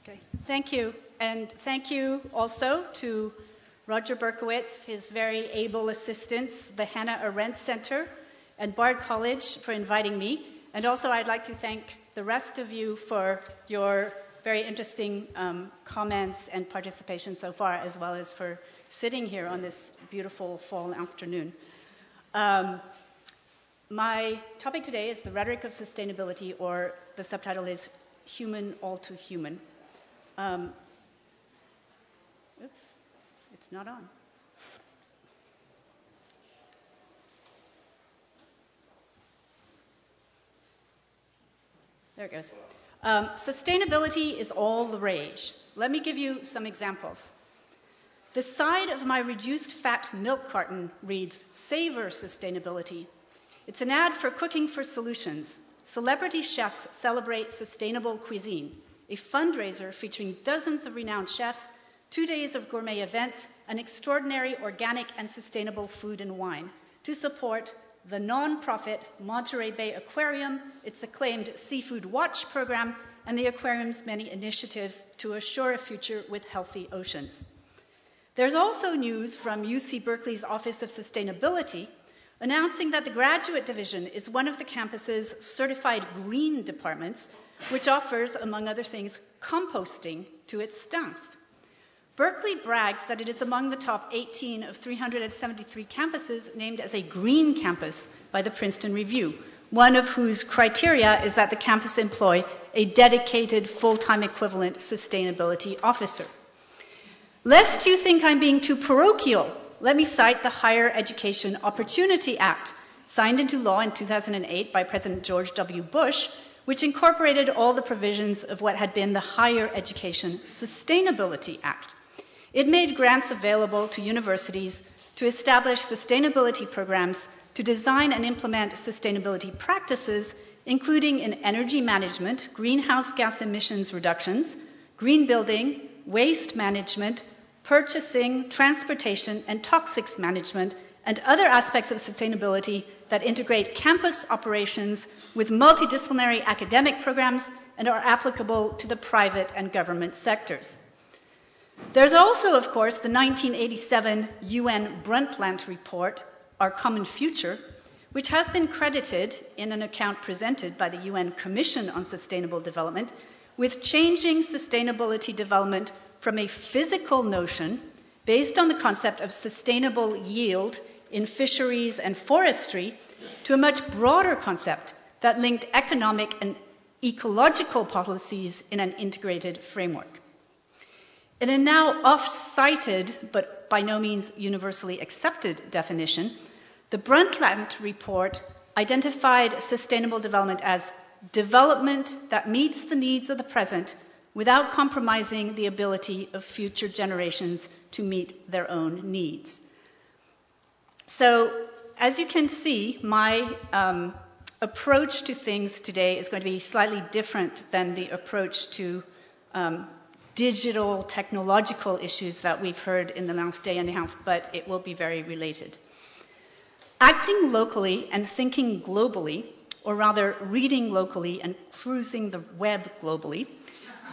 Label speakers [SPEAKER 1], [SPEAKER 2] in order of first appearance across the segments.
[SPEAKER 1] Okay, thank you. And thank you also to Roger Berkowitz, his very able assistants, the Hannah Arendt Center, and Bard College for inviting me. And also I'd like to thank the rest of you for your very interesting comments and participation so far, as well as for sitting here on this beautiful fall afternoon. My topic today is the Rhetoric of Sustainability, or the subtitle is Human All Too Human. Oops, it's not on. There it goes. Sustainability is all the rage. Let me give you some examples. The side of my reduced fat milk carton reads, "Savor Sustainability." It's an ad for Cooking for Solutions. Celebrity chefs celebrate sustainable cuisine. A fundraiser featuring dozens of renowned chefs, 2 days of gourmet events, and extraordinary organic and sustainable food and wine to support the non-profit Monterey Bay Aquarium, its acclaimed Seafood Watch program, and the aquarium's many initiatives to assure a future with healthy oceans. There's also news from UC Berkeley's Office of Sustainability announcing that the Graduate Division is one of the campus's certified green departments, which offers, among other things, composting to its staff. Berkeley brags that it is among the top 18 of 373 campuses named as a green campus by the Princeton Review, one of whose criteria is that the campus employ a dedicated full-time equivalent sustainability officer. Lest you think I'm being too parochial, let me cite the Higher Education Opportunity Act, signed into law in 2008 by President George W. Bush, which incorporated all the provisions of what had been the Higher Education Sustainability Act. It made grants available to universities to establish sustainability programs to design and implement sustainability practices, including in energy management, greenhouse gas emissions reductions, green building, waste management, purchasing, transportation, and toxics management, and other aspects of sustainability that integrate campus operations with multidisciplinary academic programs and are applicable to the private and government sectors. There's also, of course, the 1987 UN Brundtland report, Our Common Future, which has been credited in an account presented by the UN Commission on Sustainable Development with changing sustainability development from a physical notion based on the concept of sustainable yield in fisheries and forestry to a much broader concept that linked economic and ecological policies in an integrated framework. In a now oft-cited, but by no means universally accepted definition, the Brundtland report identified sustainable development as development that meets the needs of the present without compromising the ability of future generations to meet their own needs. So, as you can see, my approach to things today is going to be slightly different than the approach to digital, technological issues that we've heard in the last day and a half, but it will be very related. Acting locally and thinking globally, or rather reading locally and cruising the web globally,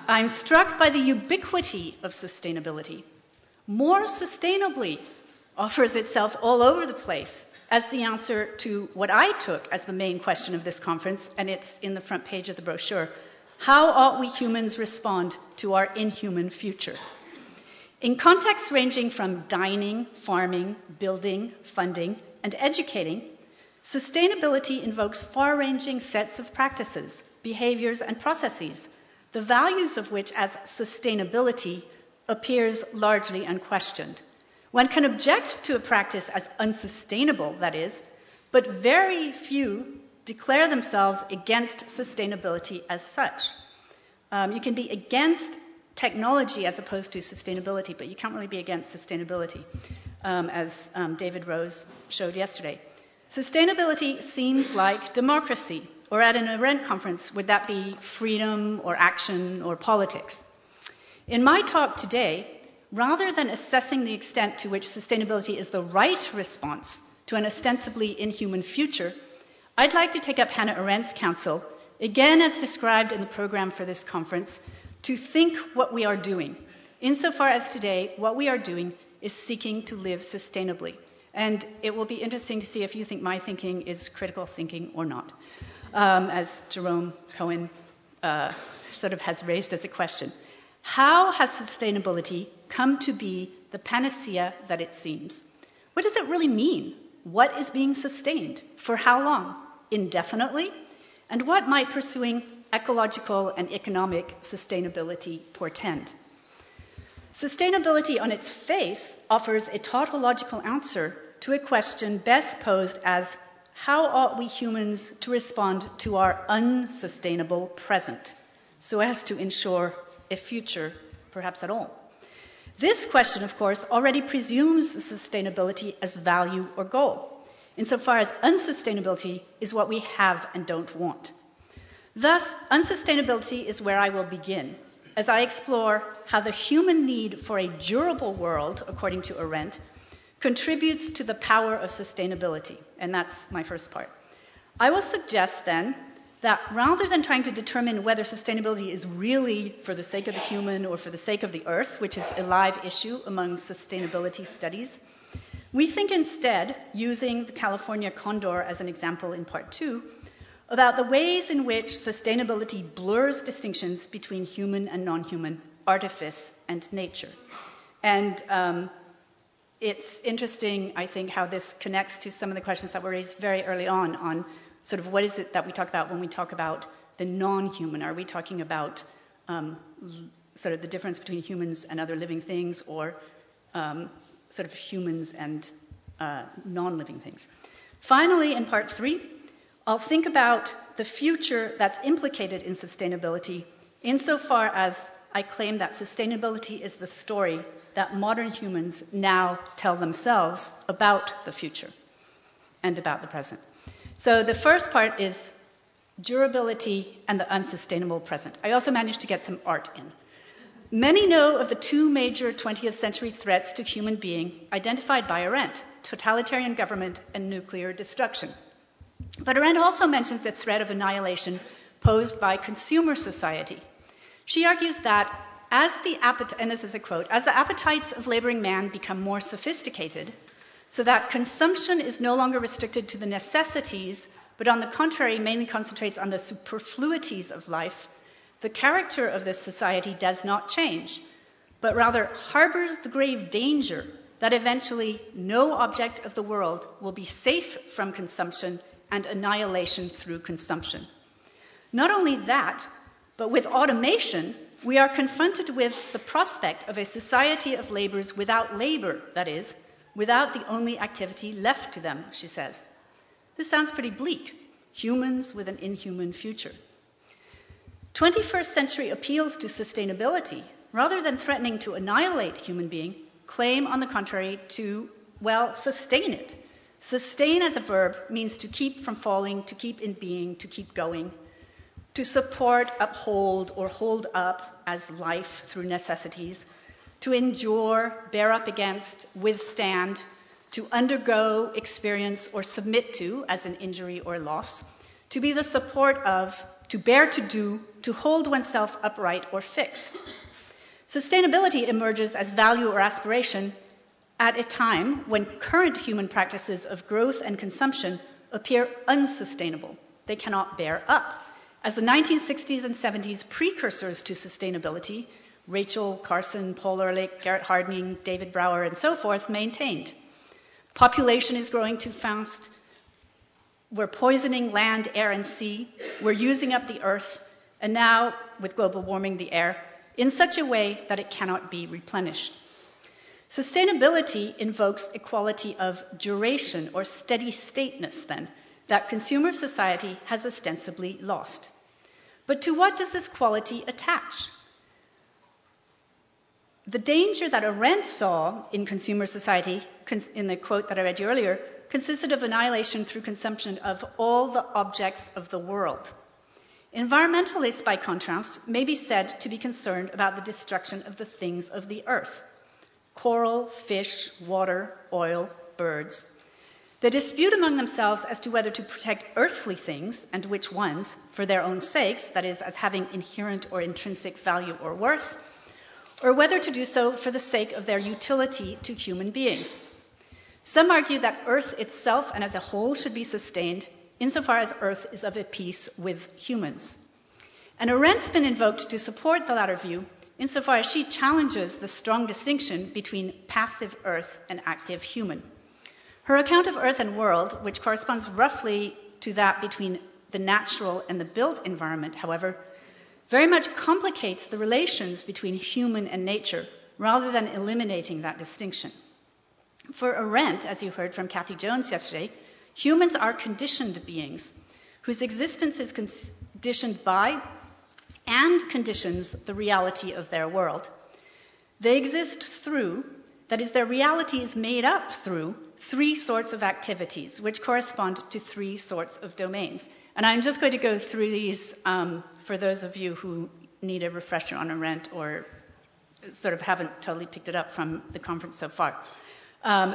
[SPEAKER 1] I'm struck by the ubiquity of sustainability. More sustainably offers itself all over the place as the answer to what I took as the main question of this conference, and it's in the front page of the brochure. How ought we humans respond to our inhuman future? In contexts ranging from dining, farming, building, funding, and educating, sustainability invokes far-ranging sets of practices, behaviors, and processes, the values of which as sustainability appears largely unquestioned. One can object to a practice as unsustainable, that is, but very few declare themselves against sustainability as such. You can be against technology as opposed to sustainability, but you can't really be against sustainability, as David Rose showed yesterday. Sustainability seems like democracy, or at an Arendt conference, would that be freedom or action or politics? In my talk today, rather than assessing the extent to which sustainability is the right response to an ostensibly inhuman future, I'd like to take up Hannah Arendt's counsel, again as described in the program for this conference, to think what we are doing. Insofar as today, what we are doing is seeking to live sustainably. And it will be interesting to see if you think my thinking is critical thinking or not, as Jerome Cohen sort of has raised as a question. How has sustainability come to be the panacea that it seems? What does it really mean? What is being sustained? For how long? Indefinitely? And what might pursuing ecological and economic sustainability portend? Sustainability on its face offers a tautological answer to a question best posed as, how ought we humans to respond to our unsustainable present, so as to ensure a future, perhaps at all? This question, of course, already presumes sustainability as value or goal, insofar as unsustainability is what we have and don't want. Thus, unsustainability is where I will begin, as I explore how the human need for a durable world, according to Arendt, contributes to the power of sustainability, and that's my first part. I will suggest then that rather than trying to determine whether sustainability is really for the sake of the human or for the sake of the earth, which is a live issue among sustainability studies, we think instead, using the California Condor as an example in part 2, about the ways in which sustainability blurs distinctions between human and non-human, artifice and nature. And it's interesting, I think, how this connects to some of the questions that were raised very early on sort of what is it that we talk about when we talk about the non-human? Are we talking about sort of the difference between humans and other living things, or sort of humans and non-living things? Finally, in part 3, I'll think about the future that's implicated in sustainability insofar as I claim that sustainability is the story that modern humans now tell themselves about the future and about the present. So the first part is durability and the unsustainable present. I also managed to get some art in. Many know of the two major 20th century threats to human being identified by Arendt: totalitarian government and nuclear destruction. But Arendt also mentions the threat of annihilation posed by consumer society. She argues that as the appetites of laboring man become more sophisticated, so that consumption is no longer restricted to the necessities, but on the contrary mainly concentrates on the superfluities of life, the character of this society does not change, but rather harbors the grave danger that eventually no object of the world will be safe from consumption and annihilation through consumption. Not only that, but with automation, we are confronted with the prospect of a society of laborers without labor, that is, without the only activity left to them, she says. This sounds pretty bleak. Humans with an inhuman future. 21st century appeals to sustainability, rather than threatening to annihilate human being, claim, on the contrary, to, sustain it. Sustain as a verb means to keep from falling, to keep in being, to keep going, to support, uphold, or hold up as life through necessities, to endure, bear up against, withstand, to undergo, experience, or submit to as an injury or loss, to be the support of, to bear to do, to hold oneself upright or fixed. Sustainability emerges as value or aspiration at a time when current human practices of growth and consumption appear unsustainable. They cannot bear up. As the 1960s and 70s precursors to sustainability, Rachel Carson, Paul Ehrlich, Garrett Harding, David Brower, and so forth, maintained. Population is growing too fast. We're poisoning land, air, and sea. We're using up the earth, and now, with global warming, the air, in such a way that it cannot be replenished. Sustainability invokes a quality of duration or steady stateness, then, that consumer society has ostensibly lost. But to what does this quality attach? The danger that Arendt saw in consumer society, in the quote that I read you earlier, consisted of annihilation through consumption of all the objects of the world. Environmentalists, by contrast, may be said to be concerned about the destruction of the things of the earth: coral, fish, water, oil, birds. They dispute among themselves as to whether to protect earthly things, and which ones, for their own sakes, that is, as having inherent or intrinsic value or worth, or whether to do so for the sake of their utility to human beings. Some argue that Earth itself and as a whole should be sustained, insofar as Earth is of a piece with humans. And Arendt's been invoked to support the latter view, insofar as she challenges the strong distinction between passive Earth and active human. Her account of Earth and world, which corresponds roughly to that between the natural and the built environment, however, very much complicates the relations between human and nature, rather than eliminating that distinction. For Arendt, as you heard from Kathy Jones yesterday, humans are conditioned beings whose existence is conditioned by and conditions the reality of their world. They exist through, that is, their reality is made up through, three sorts of activities, which correspond to three sorts of domains. And I'm just going to go through these for those of you who need a refresher on Arendt or sort of haven't totally picked it up from the conference so far.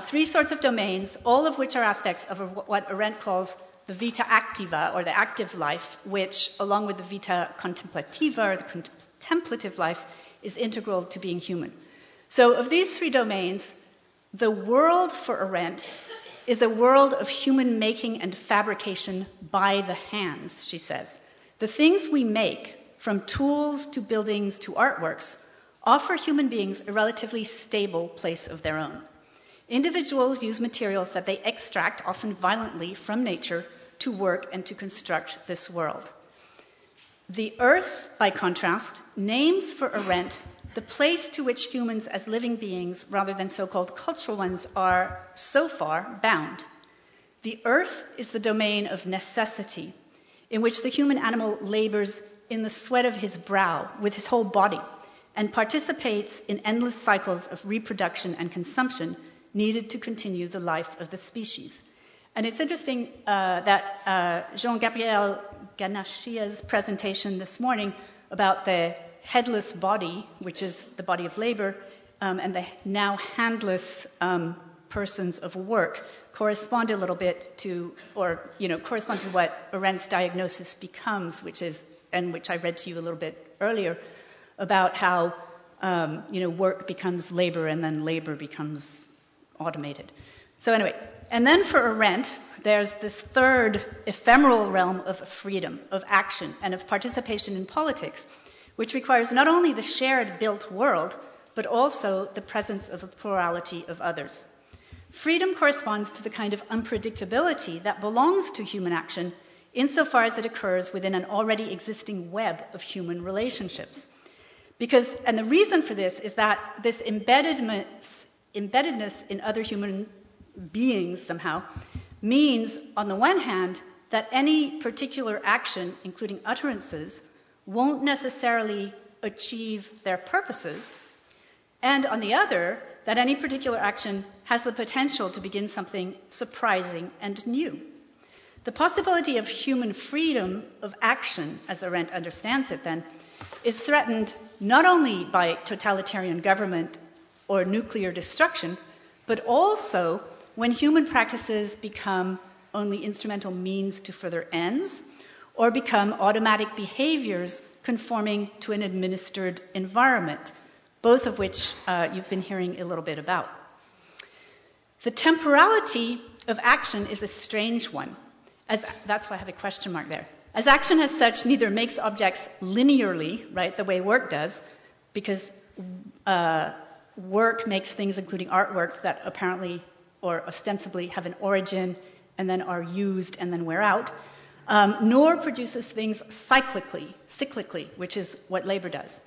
[SPEAKER 1] Three sorts of domains, all of which are aspects of what Arendt calls the vita activa, or the active life, which, along with the vita contemplativa, or the contemplative life, is integral to being human. So of these three domains, the world for Arendt is a world of human making and fabrication by the hands, she says. The things we make, from tools to buildings to artworks, offer human beings a relatively stable place of their own. Individuals use materials that they extract, often violently, from nature to work and to construct this world. The earth, by contrast, names for Arendt the place to which humans as living beings, rather than so-called cultural ones, are so far bound. The earth is the domain of necessity, in which the human animal labors in the sweat of his brow with his whole body and participates in endless cycles of reproduction and consumption needed to continue the life of the species. And it's interesting that Jean-Gabriel Ganashia's presentation this morning about the headless body, which is the body of labor, and the now handless persons of work correspond a little bit to, correspond to what Arendt's diagnosis becomes, which I read to you a little bit earlier, about how, work becomes labor and then labor becomes automated. So anyway, and then for Arendt, there's this third ephemeral realm of freedom, of action, and of participation in politics, which requires not only the shared built world, but also the presence of a plurality of others. Freedom corresponds to the kind of unpredictability that belongs to human action insofar as it occurs within an already existing web of human relationships. And the reason for this is that this embeddedness in other human beings somehow means, on the one hand, that any particular action, including utterances, won't necessarily achieve their purposes, and on the other, that any particular action has the potential to begin something surprising and new. The possibility of human freedom of action, as Arendt understands it then, is threatened not only by totalitarian government or nuclear destruction, but also when human practices become only instrumental means to further ends, or become automatic behaviors conforming to an administered environment, both of which you've been hearing a little bit about. The temporality of action is a strange one. That's why I have a question mark there. As action as such neither makes objects linearly, right, the way work does, because work makes things, including artworks, that apparently or ostensibly have an origin and then are used and then wear out, nor produces things cyclically, which is what labor does.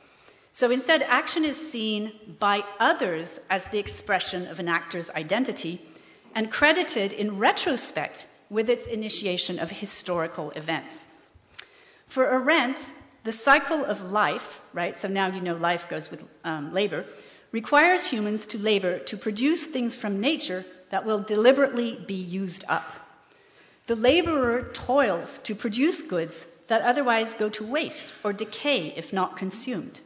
[SPEAKER 1] So instead, action is seen by others as the expression of an actor's identity and credited in retrospect with its initiation of historical events. For Arendt, the cycle of life, right, so now you know life goes with labor, requires humans to labor to produce things from nature that will deliberately be used up. The laborer toils to produce goods that otherwise go to waste or decay if not consumed.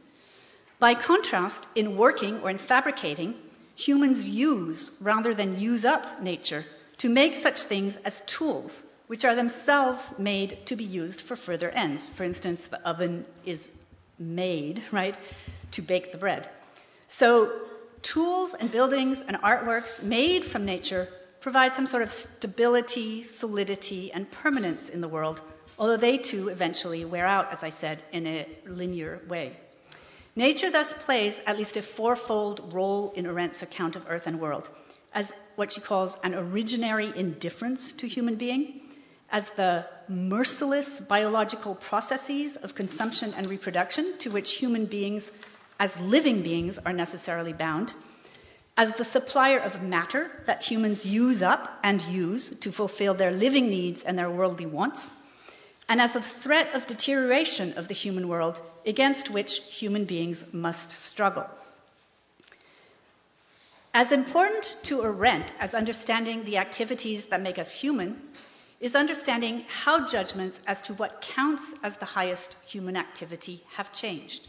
[SPEAKER 1] By contrast, in working or in fabricating, humans use rather than use up nature to make such things as tools, which are themselves made to be used for further ends. For instance, the oven is made, right, to bake the bread. So tools and buildings and artworks made from nature provide some sort of stability, solidity, and permanence in the world, although they too eventually wear out, as I said, in a linear way. Nature thus plays at least a fourfold role in Arendt's account of Earth and world, as what she calls an originary indifference to human being, as the merciless biological processes of consumption and reproduction to which human beings as living beings are necessarily bound, as the supplier of matter that humans use up and use to fulfill their living needs and their worldly wants, and as a threat of deterioration of the human world against which human beings must struggle. As important to Arendt as understanding the activities that make us human is understanding how judgments as to what counts as the highest human activity have changed.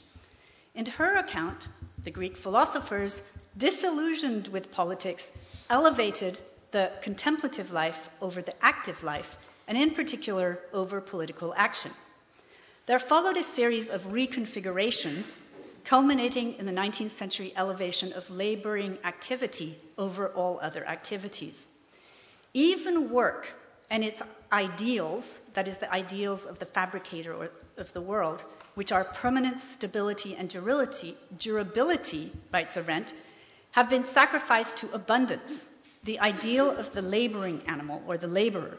[SPEAKER 1] In her account, the Greek philosophers, disillusioned with politics, elevated the contemplative life over the active life, and in particular over political action. There followed a series of reconfigurations, culminating in the 19th century elevation of laboring activity over all other activities. Even work and its ideals, that is, the ideals of the fabricator or of the world, which are permanence, stability, and durability, writes Arendt, have been sacrificed to abundance, the ideal of the laboring animal or the laborer.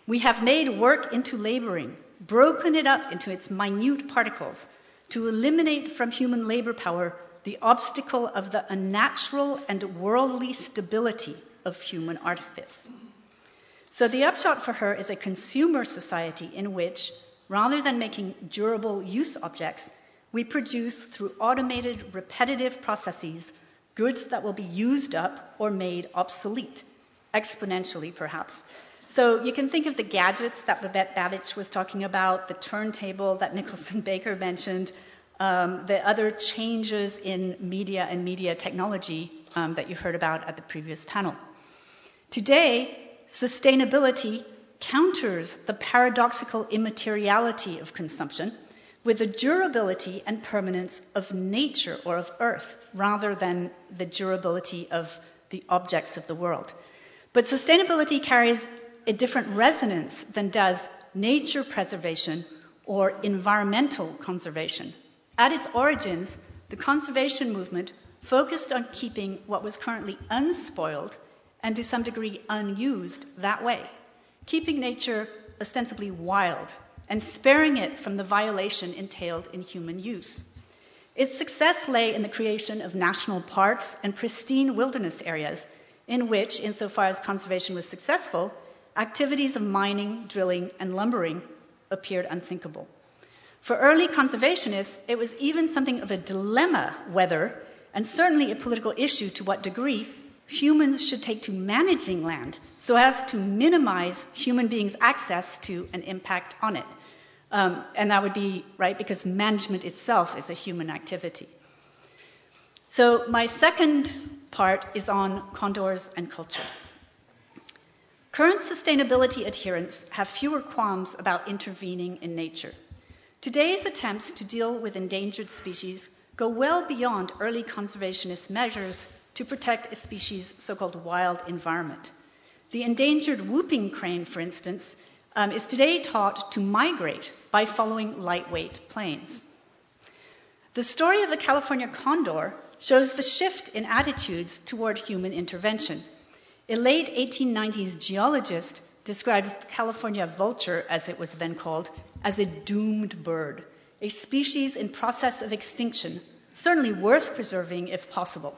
[SPEAKER 1] We have made work into laboring, broken it up into its minute particles, to eliminate from human labor power the obstacle of the unnatural and worldly stability of human artifice. So the upshot for her is a consumer society in which, rather than making durable use objects, we produce through automated, repetitive processes goods that will be used up or made obsolete, exponentially perhaps. So you can think of the gadgets that Babette Babich was talking about, the turntable that Nicholson Baker mentioned, the other changes in media and media technology that you heard about at the previous panel. Today, sustainability counters the paradoxical immateriality of consumption with the durability and permanence of nature or of Earth, rather than the durability of the objects of the world. But sustainability carries a different resonance than does nature preservation or environmental conservation. At its origins, the conservation movement focused on keeping what was currently unspoiled and to some degree unused that way, keeping nature ostensibly wild and sparing it from the violation entailed in human use. Its success lay in the creation of national parks and pristine wilderness areas in which, insofar as conservation was successful, activities of mining, drilling, and lumbering appeared unthinkable. For early conservationists, it was even something of a dilemma whether, and certainly a political issue to what degree, humans should take to managing land so as to minimize human beings' access to and impact on it. And that would be right because management itself is a human activity. So my second part is on condors and culture. Current sustainability adherents have fewer qualms about intervening in nature. Today's attempts to deal with endangered species go well beyond early conservationist measures to protect a species' so-called wild environment. The endangered whooping crane, for instance, is today taught to migrate by following lightweight planes. The story of the California Condor shows the shift in attitudes toward human intervention. A late 1890s geologist describes the California vulture, as it was then called, as a doomed bird, a species in process of extinction, certainly worth preserving if possible.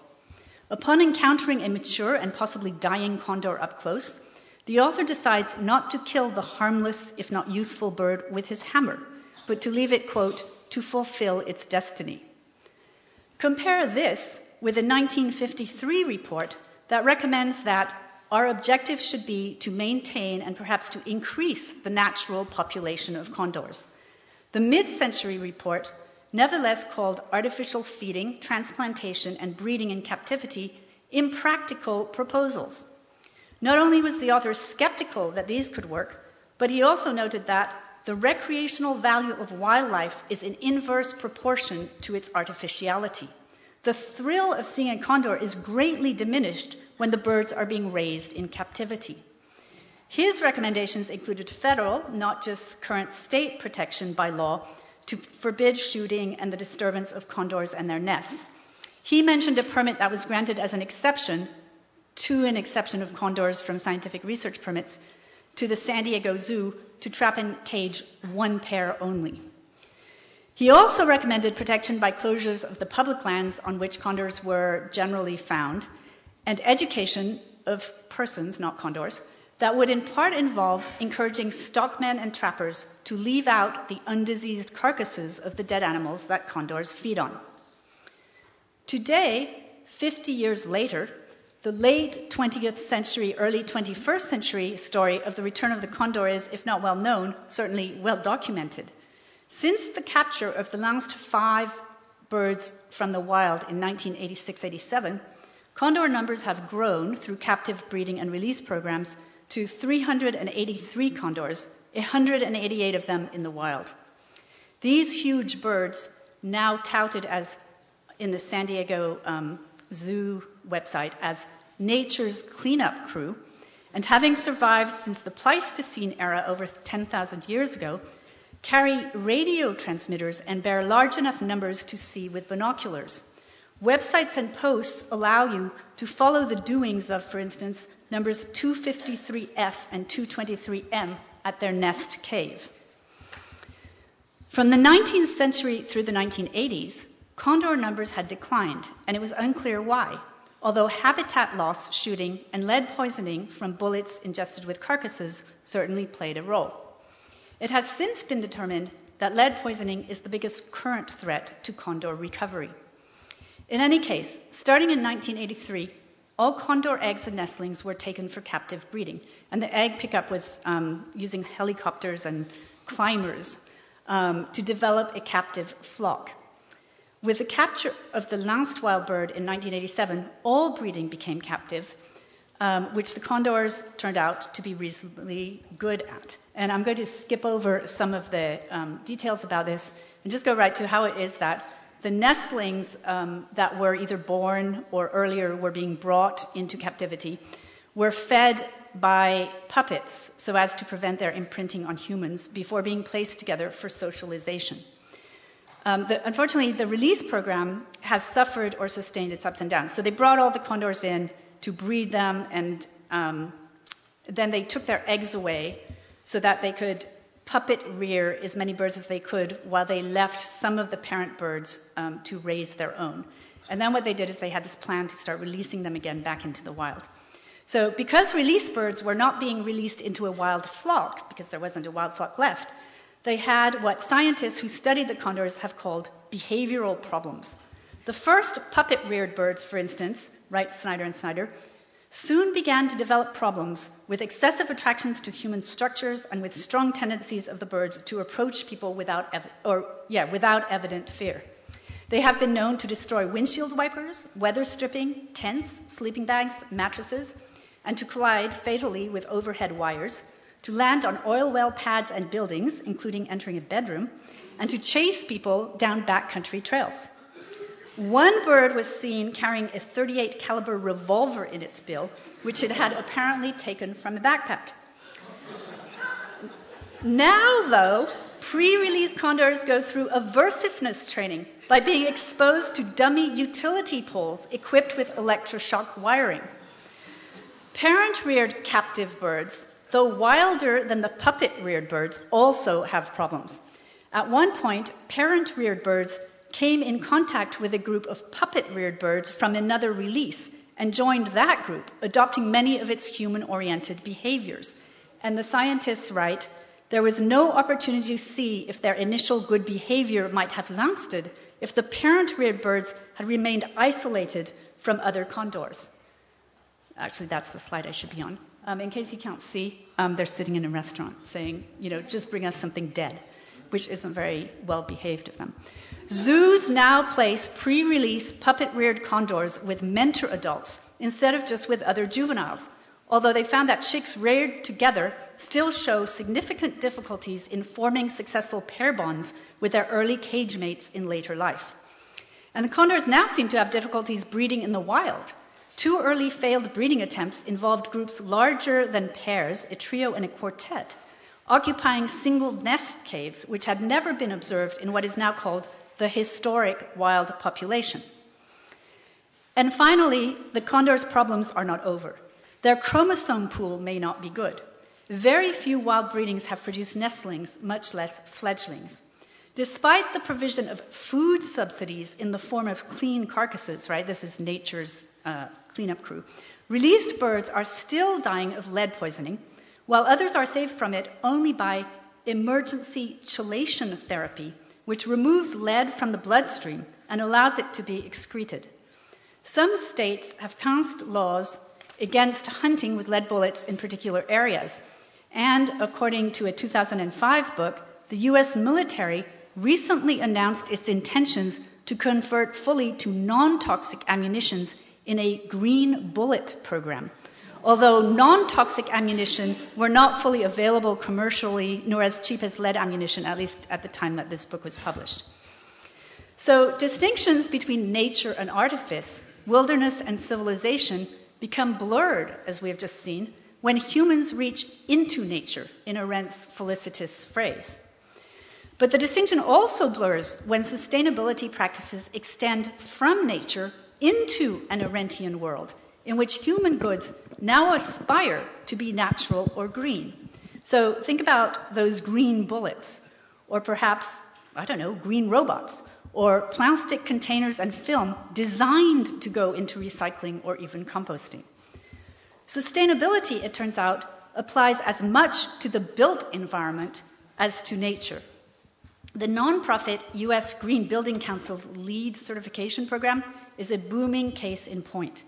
[SPEAKER 1] Upon encountering a mature and possibly dying condor up close, the author decides not to kill the harmless, if not useful bird with his hammer, but to leave it, quote, to fulfill its destiny. Compare this with a 1953 report that recommends that our objective should be to maintain and perhaps to increase the natural population of condors. The mid-century report nevertheless called artificial feeding, transplantation, and breeding in captivity impractical proposals. Not only was the author skeptical that these could work, but he also noted that the recreational value of wildlife is in inverse proportion to its artificiality. The thrill of seeing a condor is greatly diminished when the birds are being raised in captivity. His recommendations included federal, not just current state protection by law, to forbid shooting and the disturbance of condors and their nests. He mentioned a permit that was granted as an exception to an exception of condors from scientific research permits to the San Diego Zoo to trap and cage one pair only. He also recommended protection by closures of the public lands on which condors were generally found, and education of persons, not condors, that would in part involve encouraging stockmen and trappers to leave out the undiseased carcasses of the dead animals that condors feed on. Today, 50 years later, the late 20th century, early 21st century story of the return of the condor is, if not well known, certainly well documented. Since the capture of the last 5 birds from the wild in 1986-87, condor numbers have grown through captive breeding and release programs to 383 condors, 188 of them in the wild. These huge birds, now touted as in the San Diego Zoo website as nature's cleanup crew, and having survived since the Pleistocene era over 10,000 years ago, carry radio transmitters and bear large enough numbers to see with binoculars. Websites and posts allow you to follow the doings of, for instance, numbers 253F and 223M at their nest cave. From the 19th century through the 1980s, condor numbers had declined, and it was unclear why, although habitat loss, shooting, and lead poisoning from bullets ingested with carcasses certainly played a role. It has since been determined that lead poisoning is the biggest current threat to condor recovery. In any case, starting in 1983, all condor eggs and nestlings were taken for captive breeding, and the egg pickup was using helicopters and climbers to develop a captive flock. With the capture of the last wild bird in 1987, all breeding became captive, which the condors turned out to be reasonably good at. And I'm going to skip over some of the details about this and just go right to how it is that the nestlings that were either born or earlier were being brought into captivity were fed by puppets so as to prevent their imprinting on humans before being placed together for socialization. Unfortunately, the release program has suffered or sustained its ups and downs. So they brought all the condors in to breed them, and then they took their eggs away so that they could puppet rear as many birds as they could while they left some of the parent birds to raise their own. And then what they did is they had this plan to start releasing them again back into the wild. So because release birds were not being released into a wild flock, because there wasn't a wild flock left, they had what scientists who studied the condors have called behavioral problems. The first puppet-reared birds, for instance, Wright, Snyder, and Snyder, soon began to develop problems with excessive attractions to human structures and with strong tendencies of the birds to approach people without evident fear. They have been known to destroy windshield wipers, weather stripping, tents, sleeping bags, mattresses, and to collide fatally with overhead wires, to land on oil well pads and buildings, including entering a bedroom, and to chase people down backcountry trails. One bird was seen carrying a .38 caliber revolver in its bill, which it had apparently taken from a backpack. Now, though, pre-release condors go through aversiveness training by being exposed to dummy utility poles equipped with electroshock wiring. Parent-reared captive birds, though wilder than the puppet-reared birds, also have problems. At one point, parent-reared birds came in contact with a group of puppet-reared birds from another release and joined that group, adopting many of its human-oriented behaviors. And the scientists write, there was no opportunity to see if their initial good behavior might have lasted if the parent-reared birds had remained isolated from other condors. Actually, that's the slide I should be on. In case you can't see, they're sitting in a restaurant saying, just bring us something dead, which isn't very well behaved of them. Zoos now place pre-release puppet-reared condors with mentor adults instead of just with other juveniles, although they found that chicks reared together still show significant difficulties in forming successful pair bonds with their early cage mates in later life. And the condors now seem to have difficulties breeding in the wild. 2 early failed breeding attempts involved groups larger than pairs, a trio and a quartet, occupying single nest caves, which had never been observed in what is now called the historic wild population. And finally, the condors' problems are not over. Their chromosome pool may not be good. Very few wild breedings have produced nestlings, much less fledglings. Despite the provision of food subsidies in the form of clean carcasses, right? This is nature's cleanup crew. Released birds are still dying of lead poisoning, while others are saved from it only by emergency chelation therapy, which removes lead from the bloodstream and allows it to be excreted. Some states have passed laws against hunting with lead bullets in particular areas. And according to a 2005 book, the US military recently announced its intentions to convert fully to non-toxic ammunitions in a green bullet program. Although non-toxic ammunition were not fully available commercially, nor as cheap as lead ammunition, at least at the time that this book was published. So distinctions between nature and artifice, wilderness and civilization, become blurred, as we have just seen, when humans reach into nature, in Arendt's felicitous phrase. But the distinction also blurs when sustainability practices extend from nature into an Arendtian world, in which human goods now aspire to be natural or green. So think about those green bullets, or perhaps, green robots, or plastic containers and film designed to go into recycling or even composting. Sustainability, it turns out, applies as much to the built environment as to nature. The nonprofit U.S. Green Building Council's LEED certification program is a booming case in point.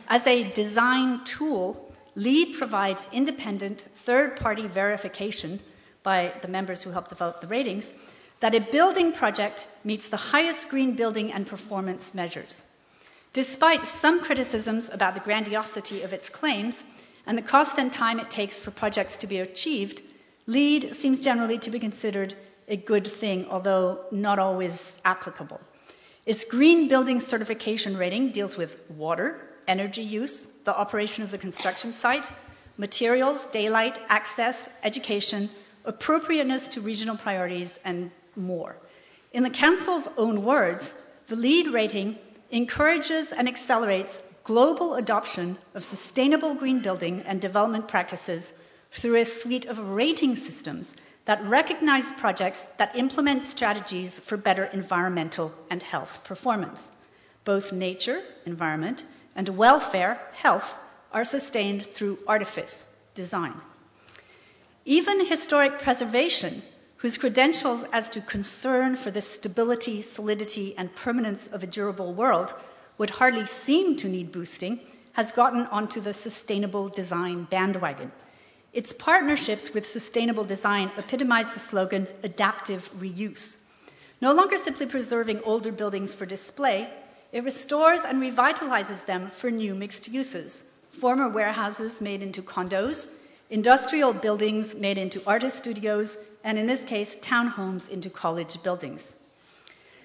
[SPEAKER 1] As a design tool, LEED provides independent third-party verification by the members who help develop the ratings that a building project meets the highest green building and performance measures. Despite some criticisms about the grandiosity of its claims and the cost and time it takes for projects to be achieved, LEED seems generally to be considered a good thing, although not always applicable. Its green building certification rating deals with water, energy use, the operation of the construction site, materials, daylight, access, education, appropriateness to regional priorities, and more. In the Council's own words, the LEED rating encourages and accelerates global adoption of sustainable green building and development practices through a suite of rating systems that recognize projects that implement strategies for better environmental and health performance. Both nature, environment, and welfare, health, are sustained through artifice, design. Even historic preservation, whose credentials as to concern for the stability, solidity, and permanence of a durable world would hardly seem to need boosting, has gotten onto the sustainable design bandwagon. Its partnerships with sustainable design epitomize the slogan, adaptive reuse. No longer simply preserving older buildings for display, it restores and revitalizes them for new mixed uses. Former warehouses made into condos, industrial buildings made into artist studios, and in this case, townhomes into college buildings.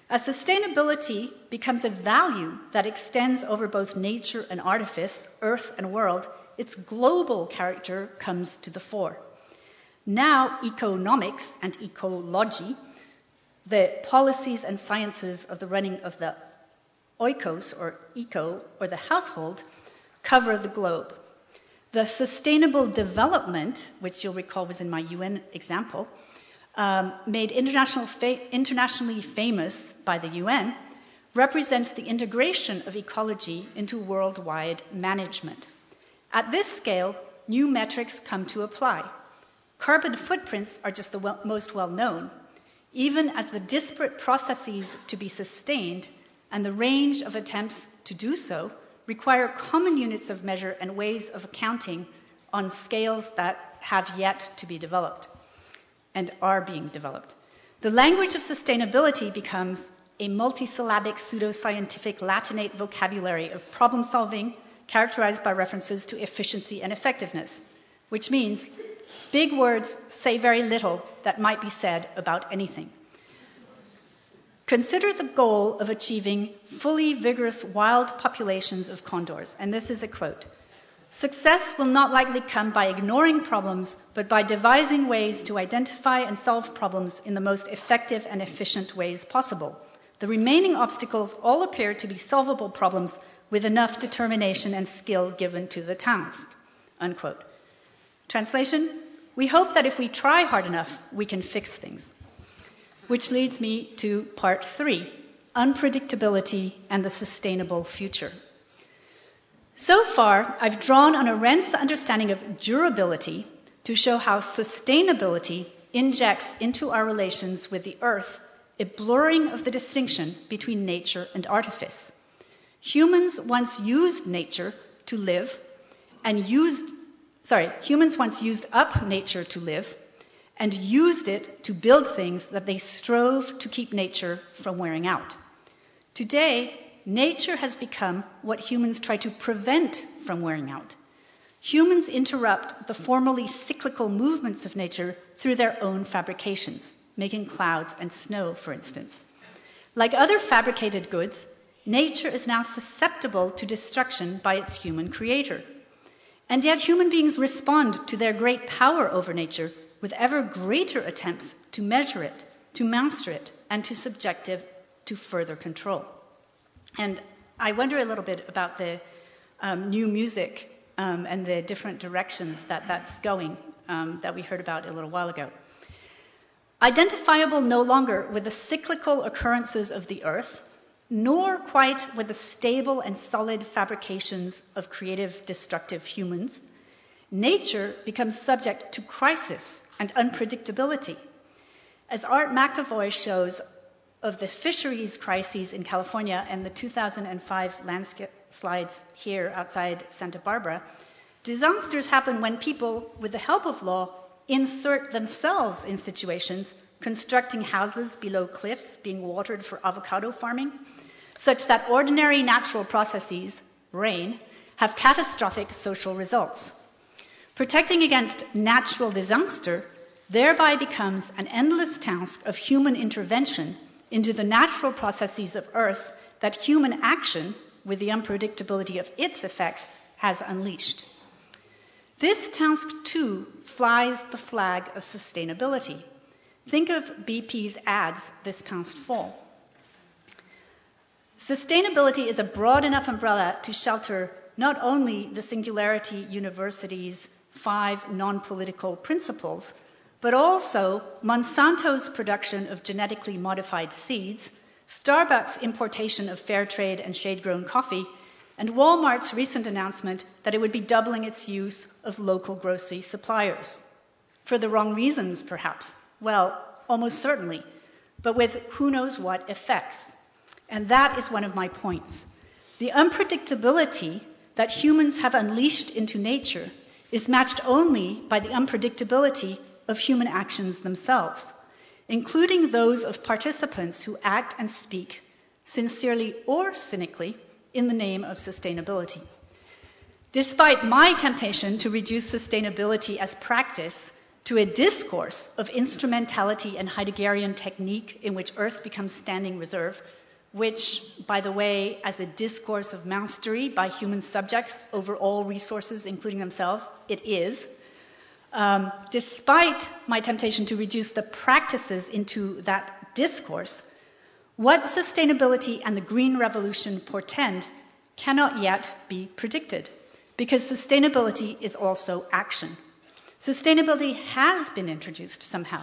[SPEAKER 1] As sustainability becomes a value that extends over both nature and artifice, earth and world, its global character comes to the fore. Now, economics and ecology, the policies and sciences of the running of the oikos, or eco, or the household, cover the globe. The sustainable development, which you'll recall was in my UN example, made internationally famous by the UN, represents the integration of ecology into worldwide management. At this scale, new metrics come to apply. Carbon footprints are just the most well-known, even as the disparate processes to be sustained and the range of attempts to do so require common units of measure and ways of accounting on scales that have yet to be developed and are being developed. The language of sustainability becomes a multisyllabic pseudoscientific Latinate vocabulary of problem-solving, characterized by references to efficiency and effectiveness, which means big words say very little that might be said about anything. Consider the goal of achieving fully vigorous wild populations of condors, and this is a quote. Success will not likely come by ignoring problems, but by devising ways to identify and solve problems in the most effective and efficient ways possible. The remaining obstacles all appear to be solvable problems with enough determination and skill given to the task. Unquote. Translation, we hope that if we try hard enough, we can fix things. Which leads me to part 3, Unpredictability and the Sustainable Future. So far, I've drawn on Arendt's understanding of durability to show how sustainability injects into our relations with the earth a blurring of the distinction between nature and artifice. Humans once used nature to live humans once used up nature to live and used it to build things that they strove to keep nature from wearing out. Today, nature has become what humans try to prevent from wearing out. Humans interrupt the formerly cyclical movements of nature through their own fabrications, making clouds and snow, for instance. Like other fabricated goods, nature is now susceptible to destruction by its human creator. And yet human beings respond to their great power over nature with ever greater attempts to measure it, to master it, and to subject it to further control. And I wonder a little bit about the new music and the different directions that's going that we heard about a little while ago. Identifiable no longer with the cyclical occurrences of the earth, nor quite with the stable and solid fabrications of creative, destructive humans, nature becomes subject to crisis and unpredictability. As Art McAvoy shows of the fisheries crises in California and the 2005 landslides here outside Santa Barbara, disasters happen when people, with the help of law, insert themselves in situations, constructing houses below cliffs, being watered for avocado farming, such that ordinary natural processes, rain, have catastrophic social results. Protecting against natural disaster thereby becomes an endless task of human intervention into the natural processes of Earth that human action, with the unpredictability of its effects, has unleashed. This task, too, flies the flag of sustainability. Think of BP's ads this past fall. Sustainability is a broad enough umbrella to shelter not only the Singularity University's 5 non-political principles, but also Monsanto's production of genetically modified seeds, Starbucks' importation of fair trade and shade-grown coffee, and Walmart's recent announcement that it would be doubling its use of local grocery suppliers. For the wrong reasons, perhaps. Well, almost certainly, but with who knows what effects. And that is one of my points. The unpredictability that humans have unleashed into nature is matched only by the unpredictability of human actions themselves, including those of participants who act and speak, sincerely or cynically, in the name of sustainability. Despite my temptation to reduce sustainability as practice to a discourse of instrumentality and Heideggerian technique in which Earth becomes standing reserve, which, by the way, as a discourse of mastery by human subjects over all resources, including themselves, it is. Despite my temptation to reduce the practices into that discourse, what sustainability and the Green Revolution portend cannot yet be predicted, because sustainability is also action. Sustainability has been introduced somehow.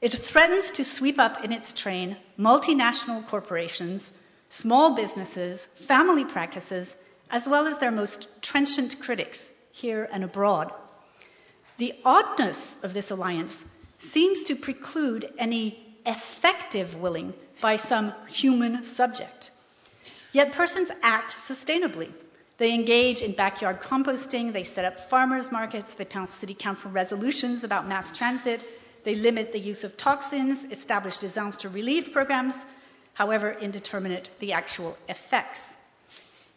[SPEAKER 1] It threatens to sweep up in its train multinational corporations, small businesses, family practices, as well as their most trenchant critics, here and abroad. The oddness of this alliance seems to preclude any effective willing by some human subject. Yet persons act sustainably. They engage in backyard composting, they set up farmers markets, they pass city council resolutions about mass transit, they limit the use of toxins, establish disaster relief programs, however indeterminate the actual effects.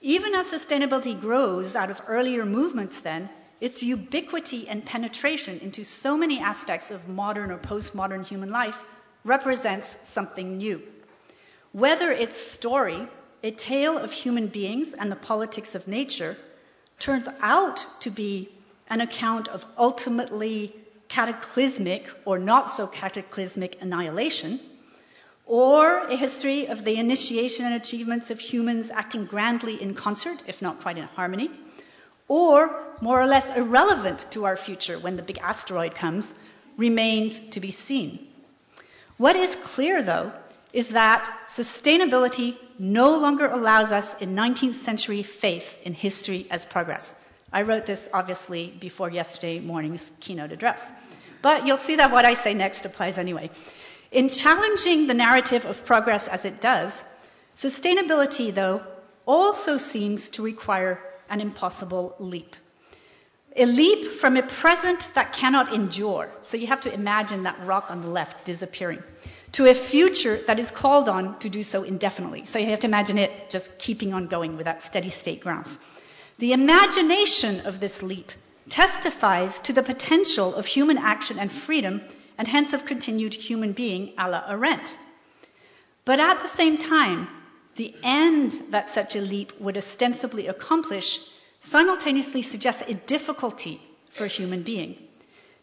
[SPEAKER 1] Even as sustainability grows out of earlier movements then, its ubiquity and penetration into so many aspects of modern or postmodern human life represents something new. Whether its story, a tale of human beings and the politics of nature, turns out to be an account of ultimately cataclysmic or not so cataclysmic annihilation, or a history of the initiation and achievements of humans acting grandly in concert, if not quite in harmony, or more or less irrelevant to our future when the big asteroid comes, remains to be seen. What is clear, though, is that sustainability no longer allows us in 19th century faith in history as progress. I wrote this, obviously, before yesterday morning's keynote address. But you'll see that what I say next applies anyway. In challenging the narrative of progress as it does, sustainability, though, also seems to require an impossible leap. A leap from a present that cannot endure, so you have to imagine that rock on the left disappearing, to a future that is called on to do so indefinitely. So you have to imagine it just keeping on going with that steady state graph. The imagination of this leap testifies to the potential of human action and freedom, and hence of continued human being a la Arendt. But at the same time, the end that such a leap would ostensibly accomplish simultaneously suggests a difficulty for a human being.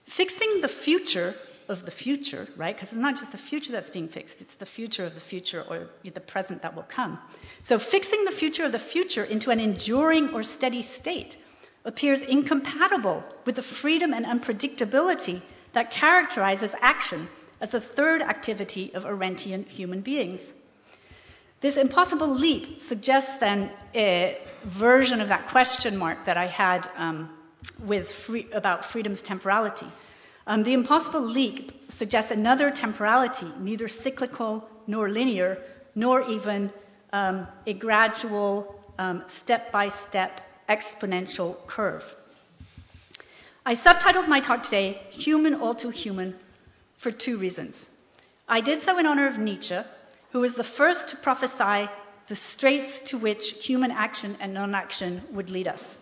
[SPEAKER 1] Fixing the future of the future, right? Because it's not just the future that's being fixed, it's the future of the future or the present that will come. So fixing the future of the future into an enduring or steady state appears incompatible with the freedom and unpredictability that characterizes action as the third activity of Arendtian human beings. This impossible leap suggests then a version of that question mark that I had about freedom's temporality. The impossible leap suggests another temporality, neither cyclical nor linear, nor even a gradual, step-by-step, exponential curve. I subtitled my talk today, Human All Too Human, for two reasons. I did so in honor of Nietzsche, who was the first to prophesy the straits to which human action and non-action would lead us.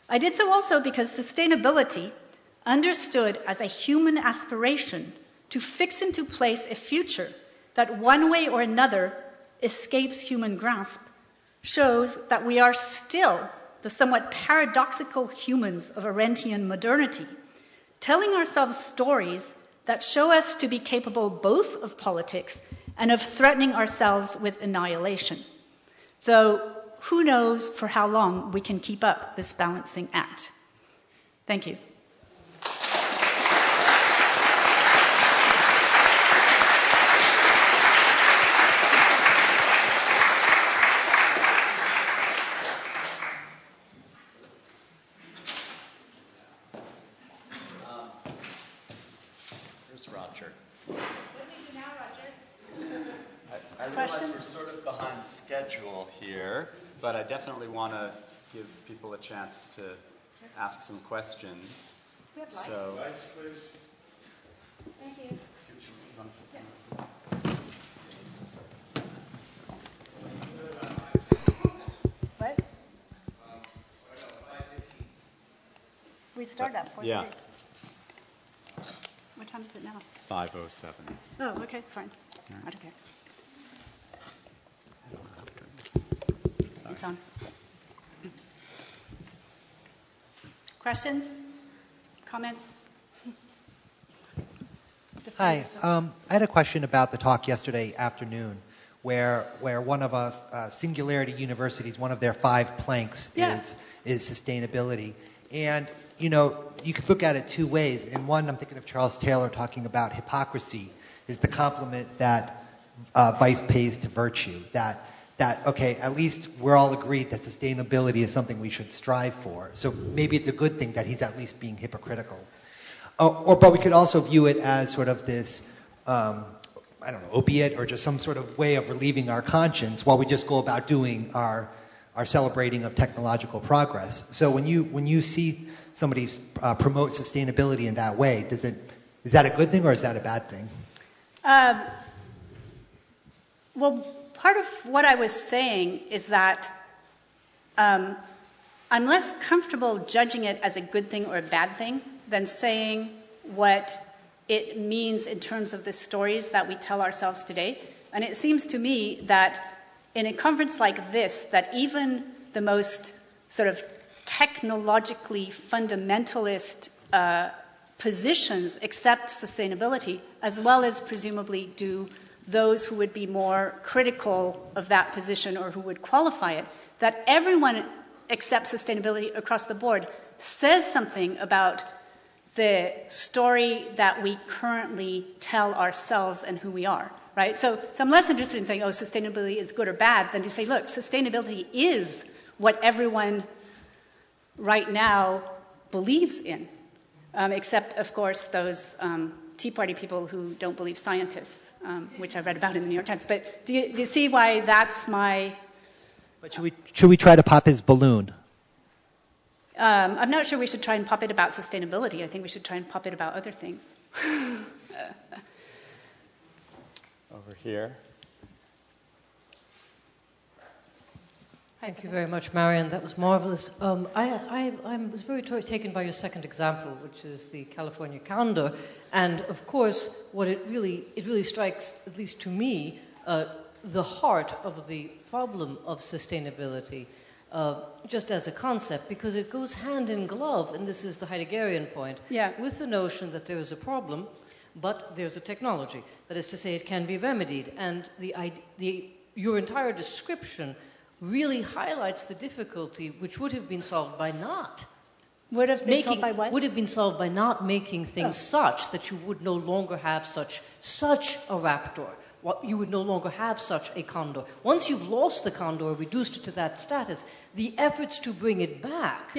[SPEAKER 1] I did so also because sustainability, understood as a human aspiration to fix into place a future that one way or another escapes human grasp, shows that we are still the somewhat paradoxical humans of Arendtian modernity, telling ourselves stories that show us to be capable both of politics and of threatening ourselves with annihilation. Though, who knows for how long we can keep up this balancing act. Thank you.
[SPEAKER 2] Schedule here, but I definitely want to give people a chance to ask some questions.
[SPEAKER 1] We have lights.
[SPEAKER 2] So,
[SPEAKER 3] lights, please.
[SPEAKER 1] Thank you. What? We start at 4:30.
[SPEAKER 2] Yeah.
[SPEAKER 1] What time is it now?
[SPEAKER 2] 5:07.
[SPEAKER 1] Oh, okay, fine. I don't care. It's on. Questions? Comments?
[SPEAKER 4] Hi. I had a question about the talk yesterday afternoon where one of us, Singularity University's, one of their 5 planks is sustainability. And, you know, you could look at it two ways. In one, I'm thinking of Charles Taylor talking about hypocrisy is the compliment that vice pays to virtue, that okay, at least we're all agreed that sustainability is something we should strive for. So maybe it's a good thing that he's at least being hypocritical. But we could also view it as sort of this, opiate or just some sort of way of relieving our conscience while we just go about doing our celebrating of technological progress. So when you see somebody promote sustainability in that way, is that a good thing or is that a bad thing?
[SPEAKER 1] Well, part of what I was saying is that I'm less comfortable judging it as a good thing or a bad thing than saying what it means in terms of the stories that we tell ourselves today. And it seems to me that in a conference like this, that even the most sort of technologically fundamentalist positions accept sustainability, as well as presumably do those who would be more critical of that position or who would qualify it, that everyone accepts sustainability across the board says something about the story that we currently tell ourselves and who we are, right? So I'm less interested in saying, oh, sustainability is good or bad, than to say, look, sustainability is what everyone right now believes in, except, of course, those Tea Party people who don't believe scientists, which I read about in the New York Times. But do you see why that's my...
[SPEAKER 4] But should we try to pop his balloon?
[SPEAKER 1] I'm not sure we should try and pop it about sustainability. I think we should try and pop it about other things.
[SPEAKER 2] Over here.
[SPEAKER 3] Thank you very much, Marianne. That was marvelous. I was very taken by your second example, which is the California Condor. And of course, what it really strikes, at least to me, the heart of the problem of sustainability, just as a concept, because it goes hand in glove, and this is the Heideggerian point, with the notion that there is a problem, but there's a technology. That is to say, it can be remedied. And your entire description really highlights the difficulty, which would have been solved by not.
[SPEAKER 1] Would have been solved by what?
[SPEAKER 3] Would have been solved by not making things such that you would no longer have such a raptor. You would no longer have such a condor. Once you've lost the condor or reduced it to that status, the efforts to bring it back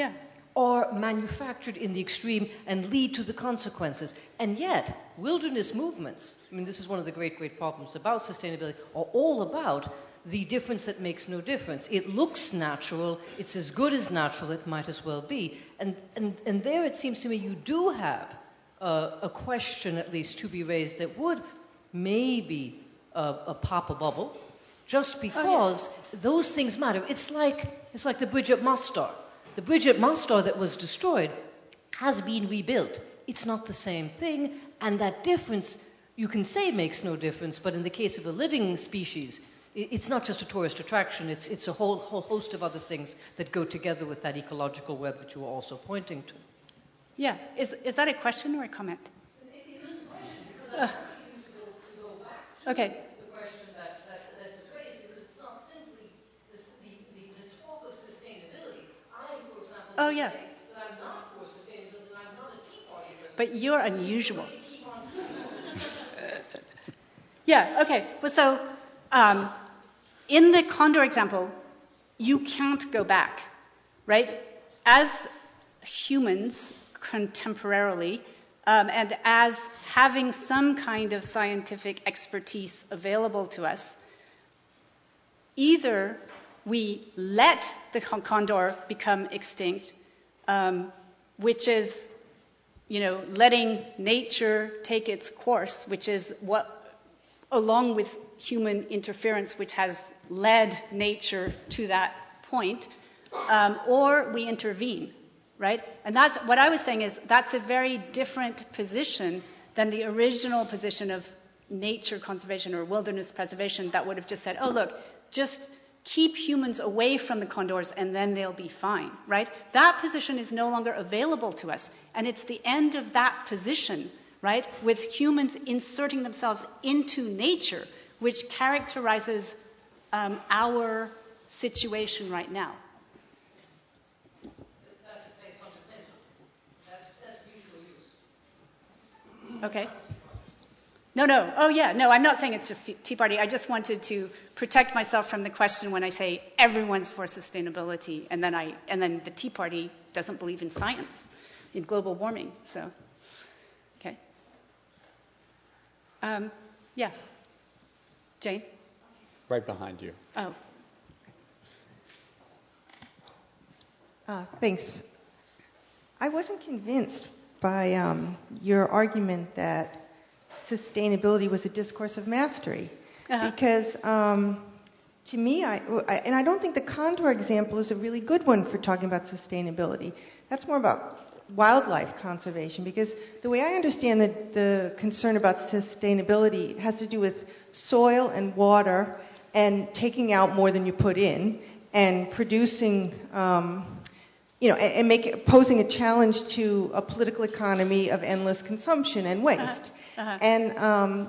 [SPEAKER 3] are manufactured in the extreme and lead to the consequences. And yet, wilderness movements, I mean, this is one of the great problems about sustainability, are all about the difference that makes no difference. It looks natural. It's as good as natural. It might as well be. And there, it seems to me, you do have a question, at least, to be raised that would maybe pop a bubble, just because those things matter. It's like the bridge at Mostar. The bridge at Mostar that was destroyed has been rebuilt. It's not the same thing, and that difference, you can say, makes no difference, but in the case of a living species, it's not just a tourist attraction, it's a whole host of other things that go together with that ecological web that you were also pointing to.
[SPEAKER 1] Yeah. Is that a question or a comment?
[SPEAKER 3] It is a question, because I want you to go back to the question that was raised, because it's not simply the talk of sustainability. I, for example, would say that I'm not for sustainability, and I'm not a Tea Party person.
[SPEAKER 1] But you're unusual.
[SPEAKER 3] Keep on
[SPEAKER 1] okay. Well, so in the Condor example, you can't go back, right? As humans contemporarily, and as having some kind of scientific expertise available to us, either we let the condor become extinct, which is, letting nature take its course, which is what, along with human interference, which has led nature to that point, or we intervene, right? And that's what I was saying is that's a very different position than the original position of nature conservation or wilderness preservation that would have just said, oh, look, just keep humans away from the condors and then they'll be fine, right? That position is no longer available to us. And it's the end of that position, right, with humans inserting themselves into nature, which characterizes our situation right now. That's mutual use. Okay. No. Oh, yeah. No, I'm not saying it's just Tea Party. I just wanted to protect myself from the question when I say everyone's for sustainability, and then the Tea Party doesn't believe in science, in global warming. So, okay. Yeah. Jane?
[SPEAKER 2] Right behind you.
[SPEAKER 1] Oh.
[SPEAKER 5] Thanks. I wasn't convinced by your argument that sustainability was a discourse of mastery, because to me, and I don't think the Condor example is a really good one for talking about sustainability. That's more about wildlife conservation, because the way I understand the concern about sustainability has to do with soil and water and taking out more than you put in and producing, and posing a challenge to a political economy of endless consumption and waste. And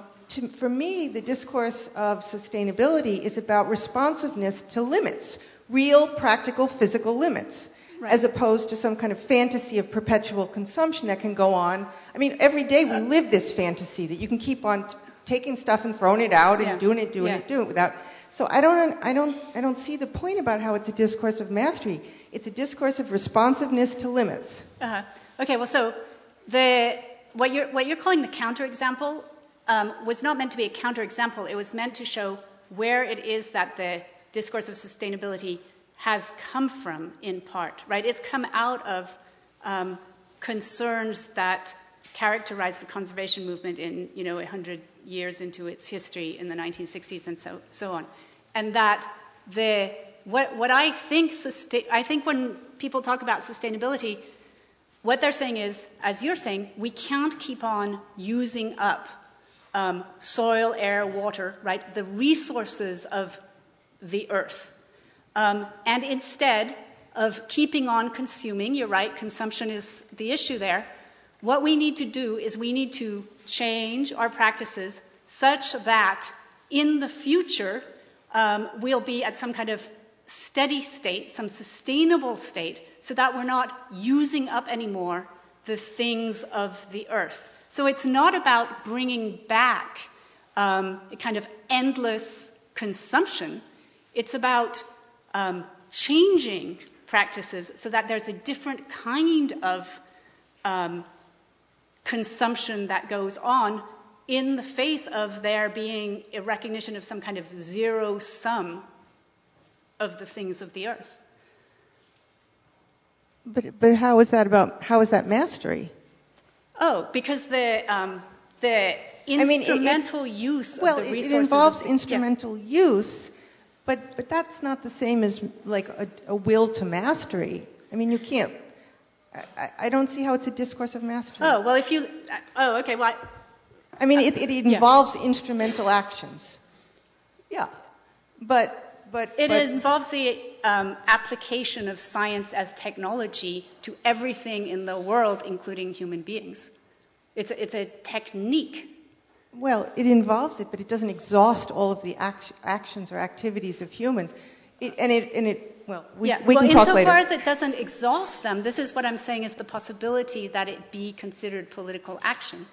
[SPEAKER 5] for me, the discourse of sustainability is about responsiveness to limits, real, practical, physical limits. Right. As opposed to some kind of fantasy of perpetual consumption that can go on. I mean, every day we live this fantasy that you can keep on taking stuff and throwing it out and doing it without. So I don't see the point about how it's a discourse of mastery. It's a discourse of responsiveness to limits.
[SPEAKER 1] Okay, well, so what you're calling the counterexample was not meant to be a counterexample. It was meant to show where it is that the discourse of sustainability has come from, in part, right? It's come out of concerns that characterized the conservation movement in, 100 years into its history in the 1960s and so on. And that what I think when people talk about sustainability, what they're saying is, as you're saying, we can't keep on using up soil, air, water, right? The resources of the earth. And instead of keeping on consuming, you're right, consumption is the issue there, what we need to do is we need to change our practices such that in the future we'll be at some kind of steady state, some sustainable state, so that we're not using up anymore the things of the earth. So it's not about bringing back a kind of endless consumption. It's about changing practices so that there's a different kind of consumption that goes on in the face of there being a recognition of some kind of zero sum of the things of the earth.
[SPEAKER 5] But how is that mastery?
[SPEAKER 1] Oh, because the instrumental use of the resources.
[SPEAKER 5] Well, it involves instrumental use. But that's not the same as like a will to mastery. I mean, you can't. I don't see how it's a discourse of mastery.
[SPEAKER 1] Oh well, okay. Well,
[SPEAKER 5] I mean, it involves instrumental actions. Yeah, but it
[SPEAKER 1] involves the application of science as technology to everything in the world, including human beings. It's a technique.
[SPEAKER 5] Well, it involves it, but it doesn't exhaust all of the actions or activities of humans. We can talk later.
[SPEAKER 1] Insofar as it doesn't exhaust them, this is what I'm saying is the possibility that it be considered political action,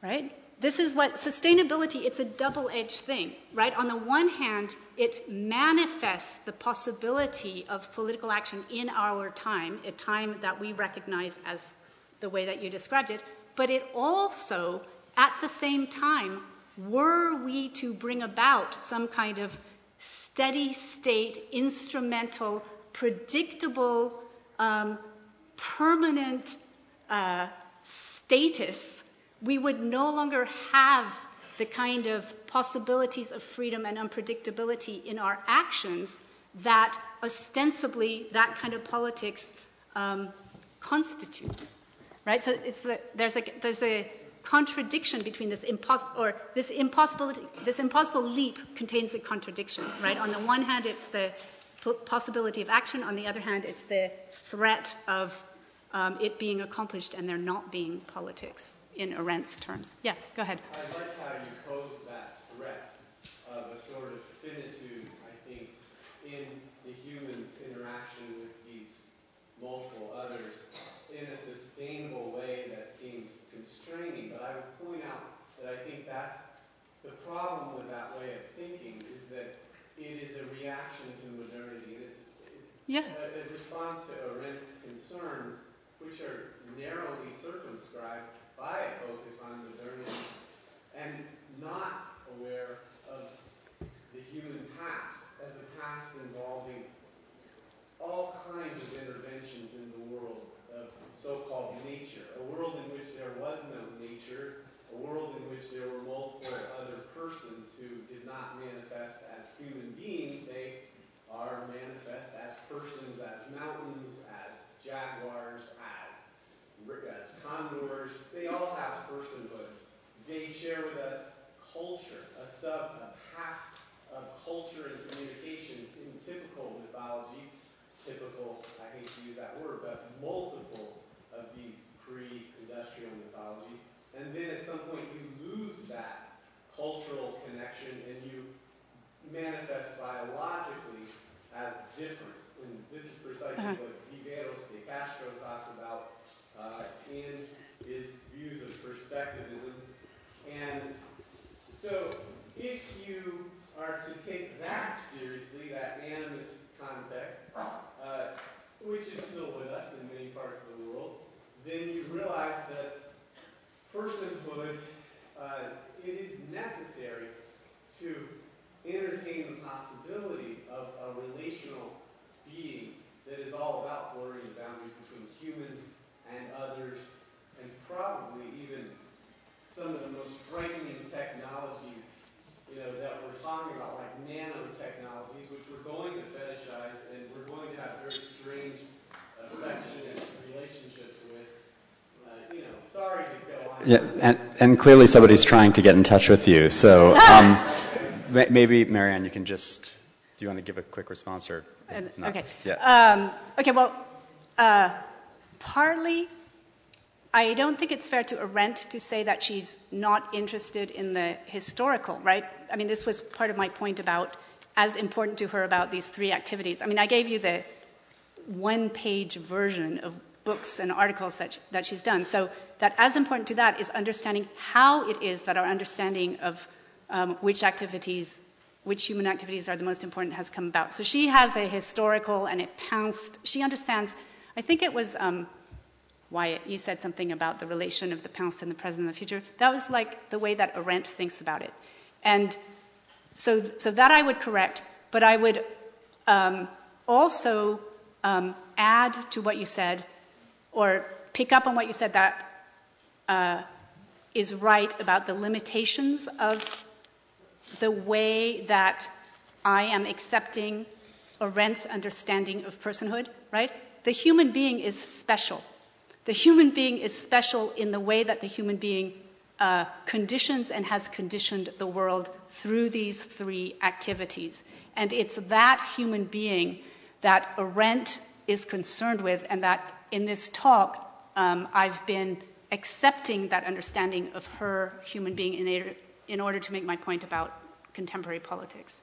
[SPEAKER 1] right? This is what sustainability, it's a double-edged thing, right? On the one hand, it manifests the possibility of political action in our time, a time that we recognize as the way that you described it, but it also, at the same time, were we to bring about some kind of steady state, instrumental, predictable, permanent status, we would no longer have the kind of possibilities of freedom and unpredictability in our actions that ostensibly that kind of politics constitutes, right? So there's a contradiction between this impossible leap contains a contradiction, right? On the one hand, it's the possibility of action. On the other hand, it's the threat of it being accomplished and there not being politics in Arendt's terms. Yeah, go ahead.
[SPEAKER 2] I like how you pose that threat of a sort of finitude, I think, in the human interaction with these multiple others in a sustainable way that seems constraining. But I would point out that I think that's the problem with that way of thinking is that it is a reaction to modernity. And it's a response to Arendt's concerns, which are narrowly circumscribed by a focus on modernity and not aware of the human past as a past involving all kinds of interventions in the world of so-called nature, a world in which there was no nature, a world in which there were multiple other persons who did not manifest as human beings, they are manifest as persons, as mountains, as jaguars, as condors. They all have personhood. They share with us culture, a past of culture and communication in typical mythologies. Typical, I hate to use that word, but multiple of these pre-industrial mythologies. And then at some point you lose that cultural connection and you manifest biologically as different. And this is precisely what Viveros de Castro talks about in his views of perspectivism. And so if you are to take that seriously, that animist context, which is still with us in many parts of the world, then you realize that personhood, it is necessary to entertain the possibility of a relational being that is all about blurring the boundaries between humans and others, and probably even some of the most frightening technologies, that we're talking about, like nanotechnologies, which we're going to fetishize and we're going to have very strange affectionate relationships with. Sorry to go on.
[SPEAKER 6] Yeah, and clearly somebody's trying to get in touch with you. So maybe, Marianne, you can just, do you want to give a quick response or not?
[SPEAKER 1] Okay.
[SPEAKER 6] Yeah.
[SPEAKER 1] Okay, well, partly, I don't think it's fair to Arendt to say that she's not interested in the historical, right? I mean, this was part of my point about as important to her about these three activities. I mean, I gave you the one-page version of books and articles that she's done. So that as important to that is understanding how it is that our understanding of which human activities are the most important has come about. So she has a historical and it pounced. She understands, I think it was Wyatt, you said something about the relation of the past and the present and the future. That was like the way that Arendt thinks about it. And so that I would correct, but I would also add to what you said, or pick up on what you said that is right about the limitations of the way that I am accepting Arendt's understanding of personhood, right? The human being is special. The human being is special in the way that the human being conditions and has conditioned the world through these three activities. And it's that human being that Arendt is concerned with, and that in this talk I've been accepting that understanding of her human being in order to make my point about contemporary politics.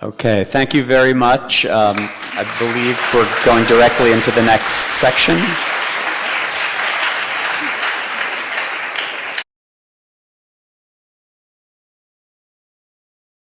[SPEAKER 6] Okay, thank you very much. I believe we're going directly into the next section.